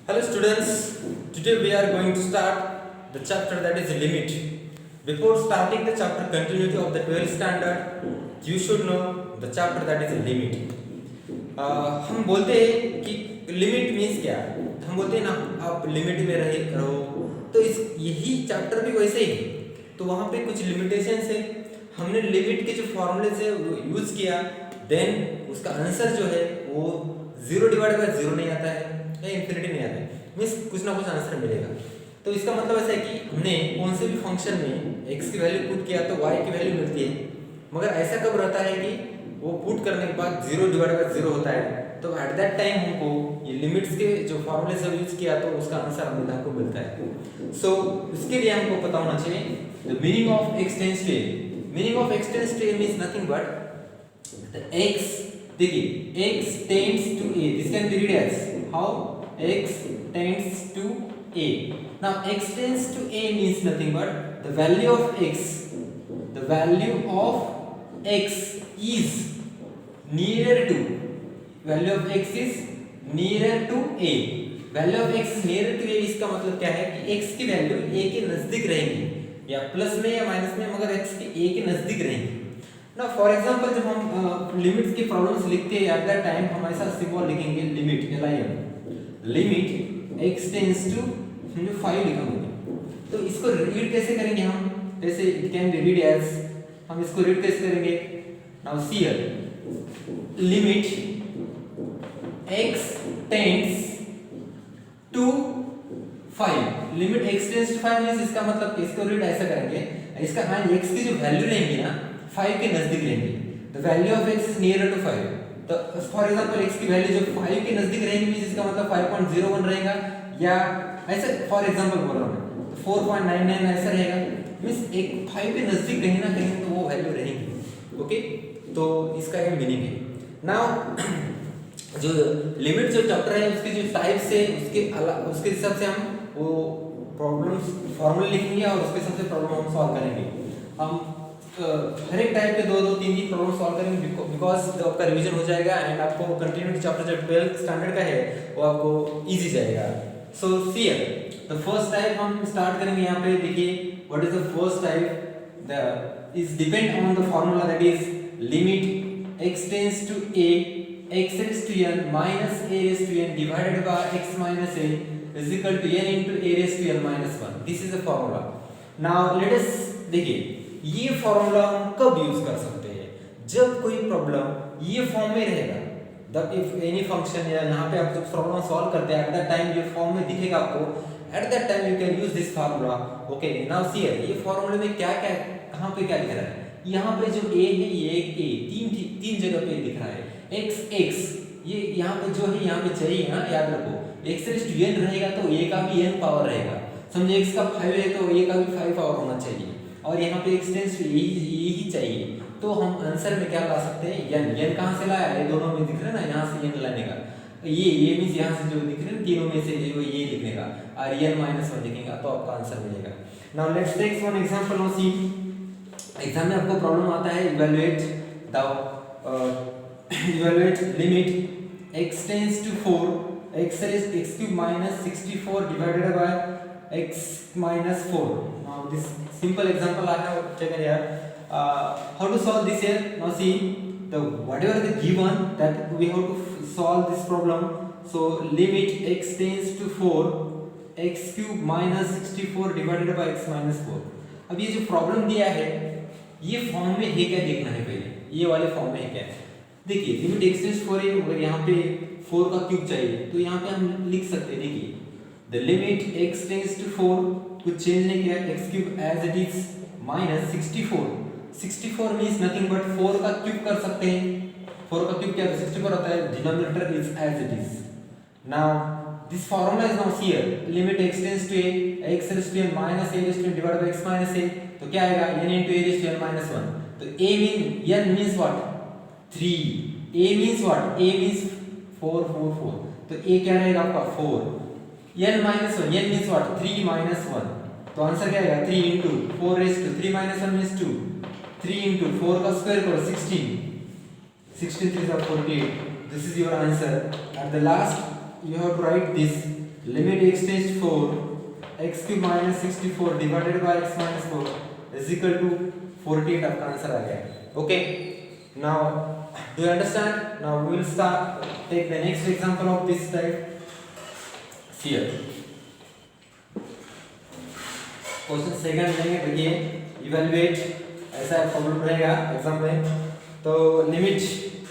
Hello students, today we are going to start the chapter that is limit. Before starting the chapter continuity of the 12th standard, you should know the chapter that is limit. हम बोलते हैं कि limit means क्या है, हम बोलते हैं ना आप लिमिट में रहो, तो इस यही चैप्टर भी वैसे ही है। तो वहाँ पे कुछ लिमिटेशंस है, हमने लिमिट के जो फॉर्मूले से यूज़ किया, देन उसका आंसर जो है वो 0 डिवाइड बाय 0 नहीं आता है या इन्फिनिटी नहीं आता है, मीन्स कुछ ना कुछ आंसर मिलेगा। तो इसका मतलब ऐसा है कि हमने कौन से भी फंक्शन में x की वैल्यू पुट किया तो y की वैल्यू मिलती है, मगर ऐसा कब रहता है कि वो पुट करने के बाद 0 डिवाइड बाय 0 होता है, तो एट दैट टाइम हमको ये लिमिट्स के जो फॉर्मूले से यूज किया तो उसका आंसर हमें को मिलता है। सो इसके लिए हमको पता होना चाहिए the meaning of x tends to a। Meaning of x tends to a means nothing but the x, देखिए x tends to a, this can be read as how x tends to a. Now x tends to a means nothing but the value of x, the value of x is nearer to, value of x is nearer to a, value of x is nearer to a। इसका मतलब क्या है कि x की value a के नजदीक रहेगी, या प्लस में या माइनस में, मगर x के a के नजदीक रहेगी ना। फॉर एग्जांपल जब हम लिमिट्स की प्रॉब्लम्स लिखते हैं एट दैट टाइम हम ऐसा सिंबल लिखेंगे limit, limit x tends to 5 लिखेंगे। तो इसको रीड कैसे करेंगे हम, जैसे it can be read as, हम इसको रीड कैसे करेंगे, now see here limit x tends to 5, limit x tends to 5 means इसका मतलब इसको रीड ऐसा करेंगे, इसका मान x की जो वैल्यू रहेंगी ना 5 के नजदीक रहेंगी, the value of x is near to 5। तो फॉर एग्जांपल x की वैल्यू जो 5 के नजदीक रहेगी मींस इसका मतलब 5.01 रहेगा, या ऐसे फॉर एग्जांपल बोल रहा हूं तो 4.99 ऐसा रहेगा, मींस एक 5 के नजदीक कहीं ना कहीं तो वो वैल्यू रहेगी। ओके, तो इसका ये मीनिंग है। नाउ जो लिमिट जो चैप्टर है उसके जो टाइप्स है उसके हिसाब से हम वो प्रॉब्लम्स फॉर्मूले लिखेंगे और उसके हिसाब से प्रॉब्लम हम सॉल्व करेंगे। हम हर एक टाइप के दो तीन प्रॉब्लम सॉल्व करेंगे बिकॉज आपका रिवीजन हो जाएगा एंड आपको कंटिन्यूटी चैप्टर जो 12th स्टैंडर्ड का है वो आपको इजी जाएगा। So see here the first type हम स्टार्ट करेंगे। यहाँ पे देखिए what is the first type, the is depend on the formula that is limit x tends to a x raised to n minus a raised to n divided by x minus a is equal to n into a raised to n minus 1। This is the formula. Now let us देखिए ये formula हम कब use कर सकते हैं, जब कोई problem ये फॉर्म में रहेगा, द इफ एनी फंक्शन या यहाँ पे आप जब प्रॉब्लम सॉल्व करते हैं एट दैट टाइम ये फॉर्म में दिखेगा आपको, at that time you can use this formula. Okay, now see here ये फॉर्मूले में क्या क्या कहाँ पे क्या दिख रहा है, यहाँ पे जो a है ये a तीन जगह पे दिख रहा है, x ये यहाँ पे जो है यहाँ पे चाहिए ना, याद रखो x रेज़ टू n रहेगा तो a का भी n पावर रहेगा, समझे x का 5 है तो a का भी 5 पावर होना चाहिए, और यहाँ पे x टेंड्स टू यही चाहिए। तो हम आंसर में क्या ला सकते हैं, n कहाँ से लाया, ये दोनों में दिख रहा है ना, यहाँ से n लाने का, ये मींस यहाँ से जो दिख रहे हैं तीनों में से ये लिखने का, और n -1 लिखेंगे तो आपका आंसर मिलेगा। Now let's take one example. Now see exam में आपको प्रॉब्लम आता है evaluate limit x tends to 4 x cube minus 64 divided by x minus 4। now this simple example I have taken here, how to solve this here, now see the whatever the given that we have to solve this problem, so limit x tends to 4 x cube minus 64 divided by x minus 4। अब ये जो problem दिया है ये form में है क्या देखना है, पहले ये वाले फॉर्म में है क्या, देखिए लिमिट x टेंड्स टू 4 है मगर यहाँ पे 4 का क्यूब चाहिए, तो यहाँ पे हम लिख सकते हैं, देखिए the limit x tends to 4 कुछ चेंज नहीं किया, x cube as it is minus 64 means nothing but 4 का क्यूब कर सकते हैं, 4 का क्यूब क्या है 64 होता है, denominator is as it is. Now this formula is now here limit x tends to a x raised to n minus a raised to n divided by x minus a, तो क्या आएगा n into a raised to n minus 1। तो a mean n means what 3, a means what a means 4 4 4, तो a क्या रहेगा आपका 4, n minus 1 n means what 3 minus 1, तो answer क्या आएगा 3 into 4 raised to 3 minus 1 means 2, 3 into 4 का square करो 16 3 are 48, this is your answer। at the last you have to write this limit x tends 4 x cube minus 64 divided by x minus 4 is equal to 48 आपका answer आ गया. Okay, now do you understand? Now we will start take the next example of this type. Here question second लेंगे. देखिए evaluate ऐसा problem रहेगा exam में. तो limit